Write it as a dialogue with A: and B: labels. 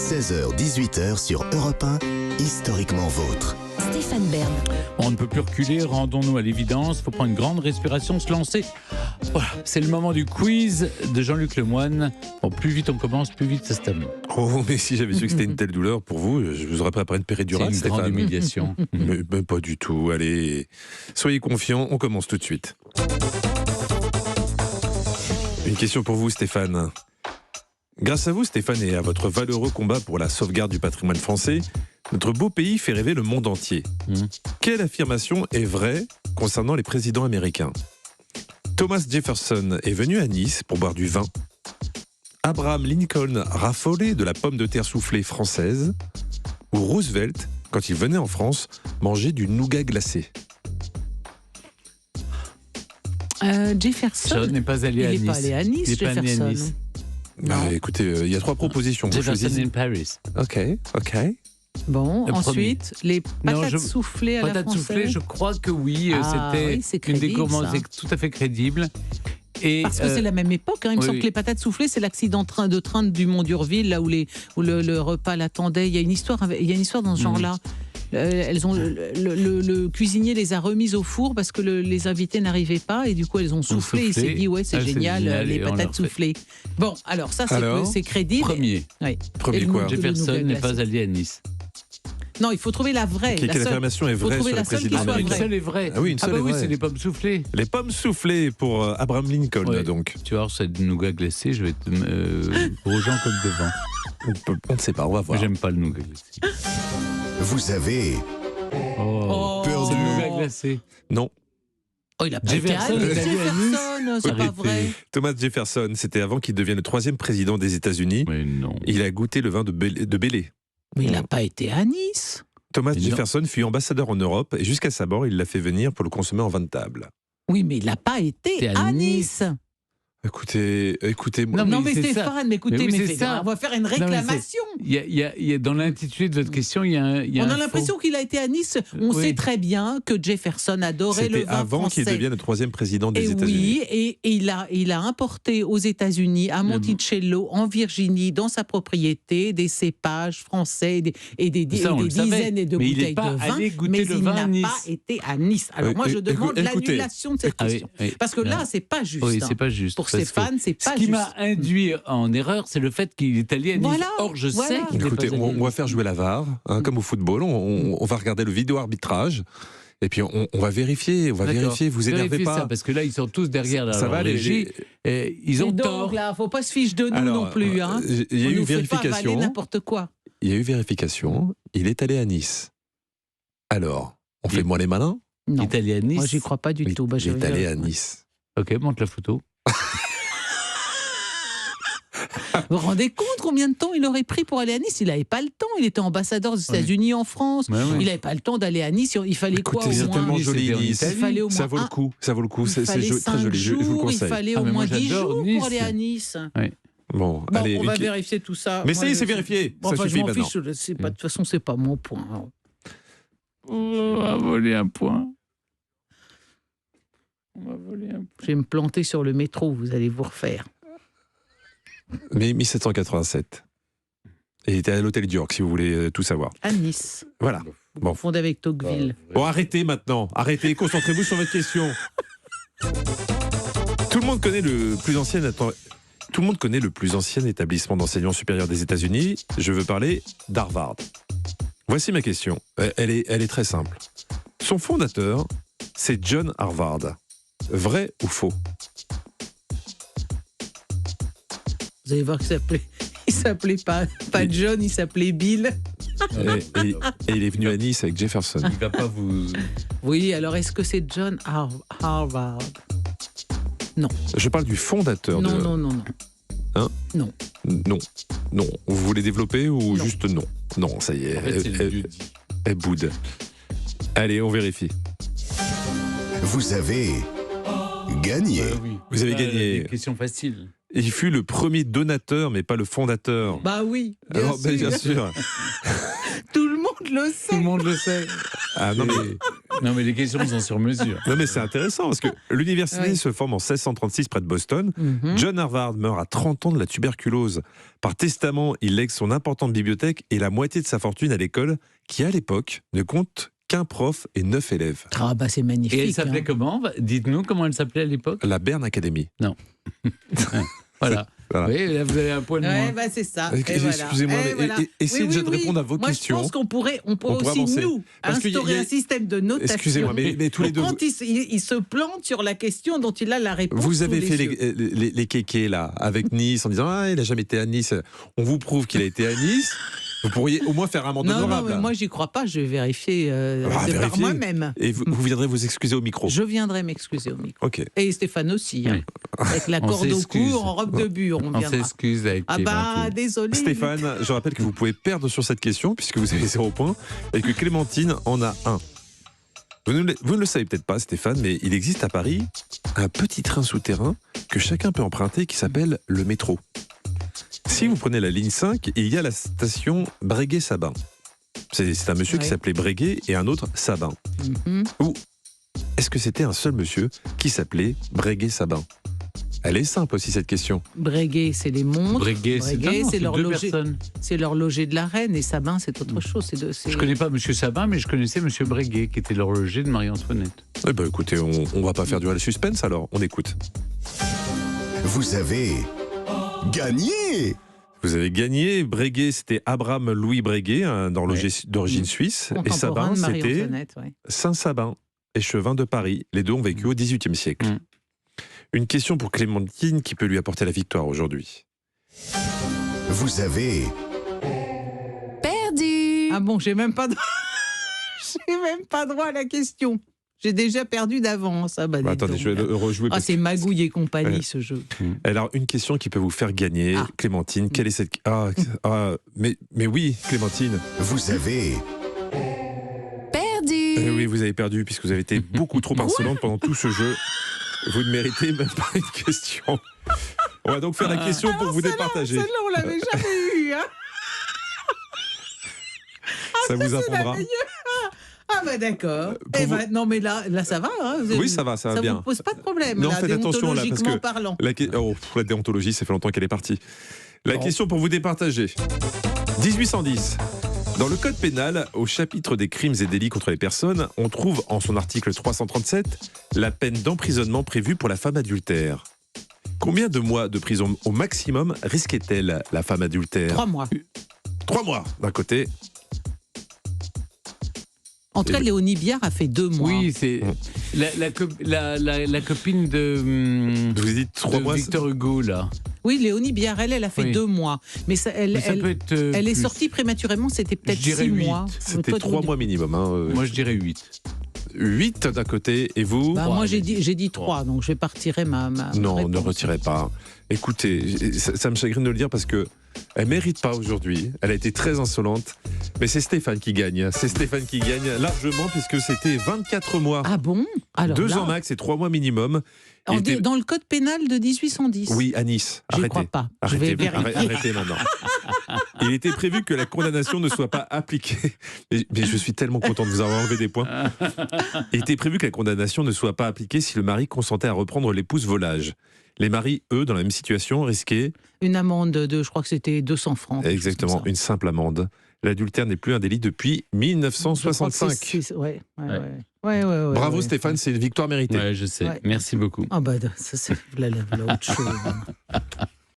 A: 16h-18h sur Europe 1, historiquement vôtre.
B: Stéphane Bern.
C: On ne peut plus reculer, rendons-nous à l'évidence. Il faut prendre une grande respiration, se lancer. Voilà, c'est le moment du quiz de Jean-Luc Lemoyne. Bon, plus vite on commence, plus vite ça se termine.
D: Oh, mais si j'avais su que c'était une telle douleur pour vous, je vous aurais préparé une péridurale,
C: C'est une grande
D: Stéphane.
C: humiliation.
D: Mais pas du tout. Allez, soyez confiants, on commence tout de suite. Une question pour vous, Stéphane. Grâce à vous, Stéphane, et à votre valeureux combat pour la sauvegarde du patrimoine français, notre beau pays fait rêver le monde entier. Quelle affirmation est vraie concernant les présidents américains ? Thomas Jefferson est venu à Nice pour boire du vin. Abraham Lincoln raffolait de la pomme de terre soufflée française. Ou Roosevelt, quand il venait en France, mangeait du nougat glacé.
B: Jefferson.
C: Je n'est pas allé à Nice.
B: Il n'est pas allé à Nice,
C: Il n'est pas né à
B: Jefferson.
C: Nice.
D: Écoutez, il y a 3 propositions. Vous
C: Jefferson
D: choisissez.
C: in Paris.
D: Ok.
B: Bon,
C: Le
B: ensuite, les patates
C: je-
B: soufflées à la
C: Patates
B: française.
C: soufflées, je crois que oui.
B: Ah, oui, c'est
C: C'était une des
B: crédible,
C: gourmands,
B: ça.
C: c'est tout à fait crédible. Et,
B: Parce que c'est la même époque. Il me
C: oui,
B: semble
C: oui.
B: que les patates soufflées, c'est l'accident de train du Mont d'Urville, là où le repas l'attendait. Il y a une histoire dans ce genre-là. Elles ont le cuisinier les a remises au four parce que les invités n'arrivaient pas et du coup elles ont soufflé. Il s'est dit ouais, c'est génial, les
C: et on
B: patates
C: leur fait.
B: soufflées. Bon, alors ça
D: Alors,
B: c'est crédible.
C: Premier.
B: Oui.
D: Premier
B: Et le
D: quoi
B: nougat
C: Jefferson n'est
B: glacé.
C: pas allé à Nice.
B: Non, il faut trouver la vraie.
D: Quelle
B: la seule.
D: affirmation est
B: Faut
D: vraie
B: trouver
D: sur
B: la
D: les
B: seule qui
D: présidents
B: soit
C: Une
D: américains
B: vraie.
C: seule est vraie.
D: Ah oui, une seule
C: bah
D: est
C: oui,
D: vraie.
C: c'est les pommes soufflées.
D: Les pommes soufflées pour Abraham Lincoln,
C: Ouais.
D: donc.
C: Tu vois, c'est du nougat glacé, je vais être aux gens comme devant.
D: On ne sait pas, on va
C: Moi,
D: voir.
C: j'aime pas le nougat glacé.
A: Vous avez
C: Oh,
A: perdu.
C: c'est le nougat glacé.
D: Non.
B: Oh, il a pas
C: Jefferson
B: été à Nice.
C: est allé à Nice.
B: Jefferson, c'est pas
C: Arrêtez.
B: vrai.
D: Thomas Jefferson, c'était avant qu'il devienne le 3e président des États-Unis.
C: Mais non.
D: Il a goûté le vin de Bélé.
B: Mais il n'a pas été à Nice.
D: Thomas
C: Mais non.
D: Jefferson fut ambassadeur en Europe et jusqu'à sa mort, il l'a fait venir pour le consommer en vin de table.
B: Oui, mais il n'a pas été
C: T'es à
B: à Nice.
D: Écoutez, moi.
C: Non,
B: Non, mais
C: c'est
B: Stéphane, écoutez,
C: Mais oui,
B: mais
C: c'est ça.
B: on va faire une
C: mais c'est-
B: réclamation.
C: Il y a dans l'intitulé de votre question, il y a un. il y
B: On
C: un
B: a
C: faux.
B: l'impression qu'il a été à Nice. On
C: Oui.
B: sait très bien que Jefferson adorait le
D: C'était
B: vin
D: avant qu'il
B: français.
D: devienne le 3e président des
B: Et
D: États-Unis.
B: oui, et il a importé aux États-Unis, à Monticello, en Virginie, dans sa propriété, des cépages français et des
C: Ça, on le savait.
B: dizaines de
C: Mais il
B: bouteilles
C: n'est pas
B: de vin.
C: allé goûter
B: Mais
C: le
B: il
C: vin à
B: n'a
C: Nice.
B: pas été à Nice. Alors moi, je demande
D: écoutez.
B: l'annulation de cette
C: Ah oui,
B: question.
C: oui.
B: Parce que là, c'est pas juste.
C: Oui,
B: hein.
C: c'est pas juste.
B: Pour
C: parce que
B: Stéphane, c'est pas
C: Ce qui
B: juste.
C: m'a induit en erreur, c'est le fait qu'il est allé à Nice.
B: Voilà,
C: Or, je
B: voilà.
C: sais qu'il n'est
D: Écoutez,
C: pas allé à
D: on va
C: Nice.
D: faire jouer la VAR, comme au football. On va regarder le vidéo arbitrage. Et puis on va vérifier,
C: D'accord.
D: vous énervez
C: Vérifiez
D: pas.
C: ça, parce que là, ils sont tous derrière
D: Ça
C: leur
D: va,
C: régie. Et ils ont
B: Et donc,
C: tort.
B: là, faut pas se fiche de nous
D: Alors,
B: non plus. Hein.
D: il y a
B: On
D: eu
B: nous fait pas avaler
D: vérification.
B: n'importe quoi.
D: Il y a eu vérification. Il est allé à Nice. Alors, on fait moins les malins.
C: Il
B: Non.
C: est allé à Nice.
B: Moi, j'y crois pas du tout. Bah, je
D: il est
B: vais
D: allé
B: dire-
D: à Nice.
C: Ok, montre la photo.
B: Vous vous rendez compte combien de temps il aurait pris pour aller à Nice? Il n'avait pas le temps. Il était ambassadeur des États-Unis en France.
C: Ouais, ouais.
B: Il n'avait pas le temps d'aller à Nice. Il fallait quoi
D: Écoutez,
B: au
D: c'est tellement
B: moins
D: joli
C: c'était en
D: Nice.
B: Il fallait au moins
D: Ça vaut le
B: un-
D: coup. Ça vaut le coup.
B: Il
D: C'est
B: fallait
D: très
B: 5
D: joli. Je vous le
B: jours, il
D: conseille.
B: fallait
C: Ah,
B: au
C: mais
B: moins
C: moi,
B: 10
C: j'adore
B: jours
C: Nice.
B: pour aller à Nice.
D: Bon,
B: Bon,
D: allez.
B: on va
D: Vicky.
B: vérifier tout ça.
D: Mais
B: Moi,
D: ça y est,
B: je-
D: c'est vérifié.
B: Bon,
D: Ça
B: enfin, je
D: suffit
B: m'en
D: maintenant.
B: fiche. De toute façon, c'est pas mon point.
C: On va voler un point. On va voler un point.
B: Je vais me planter sur le métro. Vous allez vous refaire.
D: Mais 1787. Et il était à l'hôtel York, si vous voulez tout savoir.
B: À Nice.
D: Voilà. Bon.
B: Fondé avec Tocqueville.
D: Bon, arrêtez maintenant. Arrêtez. Concentrez-vous sur votre question. Tout le monde connaît le plus ancien. Tout le monde connaît le plus ancien établissement d'enseignement supérieur des États-Unis. Je veux parler d'Harvard. Voici ma question. Elle est très simple. Son fondateur, c'est John Harvard. Vrai ou faux?
B: Vous allez voir qu'il s'appelait pas John, il s'appelait Bill.
D: Et il est venu à Nice avec Jefferson.
C: Il va pas vous.
B: Oui, alors est-ce que c'est John Harvard?
D: Je parle du fondateur
B: Non,
D: de...
B: non, non, non.
D: Hein?
B: Non.
D: Non. Non. Vous voulez développer ou
B: Non.
D: juste non? Non, ça y est.
C: En fait, c'est le lieu-dit.
D: Elle boude. Allez, on vérifie.
A: Vous avez gagné.
C: Oui.
D: Vous avez gagné.
C: Des questions faciles.
D: Il fut le premier donateur, mais pas le fondateur.
B: Bah oui, bien
D: Alors,
B: sûr.
D: bien sûr.
B: Tout le monde le
C: Tout
B: sait.
C: le monde le sait.
D: Ah non, mais
C: Non, mais les questions sont sur mesure.
D: Non mais c'est intéressant parce que l'université
B: Oui.
D: se forme en 1636 près de Boston.
B: Mhm.
D: John Harvard meurt à 30 ans de la tuberculose. Par testament, il lègue son importante bibliothèque et la moitié de sa fortune à l'école qui, à l'époque, ne compte qu'un prof et 9 élèves.
B: Ah bah c'est magnifique.
C: Et elle s'appelait comment? Dites-nous comment elle s'appelait à l'époque.
D: La Bern Academy.
C: Voilà.
D: Voilà.
C: Oui, là, vous avez un point de moins.
B: Ouais, bah c'est ça.
D: Excusez-moi, mais essayez déjà de répondre à vos
B: Moi,
D: questions.
B: je pense qu'on pourrait aussi,
D: avancer.
B: nous,
D: Parce qu'il y a-
B: instaurer un système de notation.
D: Excusez-moi, mais tous les deux.
B: Quand il se plante sur la question dont il a la réponse.
D: Vous avez
B: sous
D: fait
B: les yeux.
D: les kékés là, avec Nice, en disant ah, il n'a jamais été à Nice. On vous prouve qu'il a été à Nice. Vous pourriez au moins faire un mandat
B: Non,
D: honorable.
B: mais moi, j'y crois pas. Je vais vérifier par
D: vérifiez.
B: moi-même.
D: Et vous viendrez vous excuser au micro.
B: Je viendrai m'excuser au micro.
D: Ok.
B: Et Stéphane aussi. Hein. Avec la
C: On
B: corde au
C: s'excuse.
B: cou, en robe de bure, on
C: On
B: viendra.
C: s'excuse avec
B: Ah
C: Clémentine.
B: bah, désolé.
D: Stéphane, je rappelle que vous pouvez perdre sur cette question puisque vous avez 0 point et que Clémentine en a 1. Vous ne le savez peut-être pas, Stéphane, mais il existe à Paris un petit train souterrain que chacun peut emprunter qui s'appelle le métro. Si vous prenez la ligne 5, il y a la station Breguet-Sabin. C'est un monsieur qui
B: Ouais.
D: s'appelait Breguet et un autre Sabin.
B: Mhm.
D: Est-ce que c'était un seul monsieur qui s'appelait Breguet-Sabin? Elle est simple aussi cette question.
B: Breguet, c'est les montres.
C: Breguet,
B: Breguet,
C: non,
B: c'est
C: deux
B: l'horloger.
C: personnes.
B: C'est l'horloger de la reine et Sabin, c'est autre chose.
C: Je connais pas Monsieur Sabin, mais je connaissais Monsieur Breguet, qui était l'horloger de Marie-Antoinette.
D: Eh ben, écoutez, on va pas faire durer le suspense alors, on écoute.
A: Vous avez gagné.
D: Vous avez gagné. Breguet, c'était Abraham Louis Breguet, un horloger d'origine suisse. Et
B: Contemporain
D: Sabin,
B: de
D: c'était
B: Marie-Antoinette, ouais.
D: Saint-Sabin, échevin de Paris. Les deux ont vécu au XVIIIe siècle.
C: Mm.
D: Une question pour Clémentine qui peut lui apporter la victoire aujourd'hui.
A: Vous avez
E: Perdu.
B: Ah bon, j'ai même pas j'ai même pas droit à la question. J'ai déjà perdu d'avance. Ah bah,
D: Bah,
B: dites
D: attendez,
B: donc.
D: je vais le rejouer.
B: Ah,
D: parce
B: c'est Magouille et compagnie,
D: Ouais.
B: ce jeu.
D: Alors, une question qui peut vous faire gagner,
B: Ah.
D: Clémentine. Quelle est cette... mais oui, Clémentine.
A: vous avez
E: Perdu.
D: Oui, vous avez perdu puisque vous avez été beaucoup trop insolente pendant tout ce jeu. Vous ne méritez même pas une question. On va donc faire la question pour vous départager.
B: Celle-là, on l'avait jamais eu. Hein.
D: Ça vous apprendra.
B: Ah bah d'accord.
D: Pour
B: Eh
D: vous-
B: bah, non mais là ça va. Hein.
D: Oui, ça va
B: Ça
D: bien.
B: vous pose pas de problème.
D: Non,
B: là,
D: faites attention, là, parce que-
B: déontologiquement parlant.
D: La déontologie, ça fait longtemps qu'elle est partie. La question pour vous départager. 1810. Dans le code pénal, au chapitre des crimes et délits contre les personnes, on trouve en son article 337 la peine d'emprisonnement prévue pour la femme adultère. Combien de mois de prison au maximum risquait-elle la femme adultère?
B: 3 mois.
D: 3 mois d'un côté.
B: En tout cas, Léonie Biard a fait 2 mois.
C: Oui, c'est la copine de,
D: Je vous ai dit 3
C: de
D: mois.
C: Victor Hugo, là.
B: Oui, Léonie Biard, elle a fait
C: Oui.
B: 2 mois. Mais ça,
C: Mais ça peut être.
B: elle est
C: plus.
B: sortie prématurément, c'était peut-être
C: Je dirais
B: 6
C: huit.
B: mois.
D: C'était
B: Toi,
D: 3 mois minimum. Hein.
C: Moi, je dirais 8.
D: 8 d'un côté et vous?
B: Bah,
C: Trois,
B: moi, j'ai
C: allez.
B: dit 3, donc je vais pas retirer ma
D: Non,
B: réponse.
D: ne retirez pas. Écoutez, ça me chagrine de le dire parce que elle mérite pas aujourd'hui. Elle a été très insolente. Mais c'est Stéphane qui gagne. C'est Stéphane qui gagne largement puisque c'était 24 mois.
B: Ah bon? Alors
D: 2
B: là,
D: ans max et 3 mois minimum. Il était-
B: dans le code pénal de 1810.
D: Oui, à Nice.
B: J'y
D: Arrêtez.
B: crois pas. Je vais
D: Arrêtez,
B: vérifier.
D: arrêtez maintenant. Il était prévu que la condamnation ne soit pas appliquée. Mais je suis tellement content de vous avoir enlevé des points. Il était prévu que la condamnation ne soit pas appliquée si le mari consentait à reprendre l'épouse volage. Les maris, eux, dans la même situation, risquaient
B: Une amende de, je crois que c'était 200 francs. quelque chose
D: exactement
B: comme ça.
D: une simple amende. L'adultère n'est plus un délit depuis
B: Je crois que
D: 1965.
B: ouais.
C: Ouais.
D: Bravo
B: ouais.
D: Stéphane, c'est une victoire méritée.
C: Ouais, je sais.
B: Ouais.
C: Merci beaucoup.
B: Ah bah ça c'est là autre chose.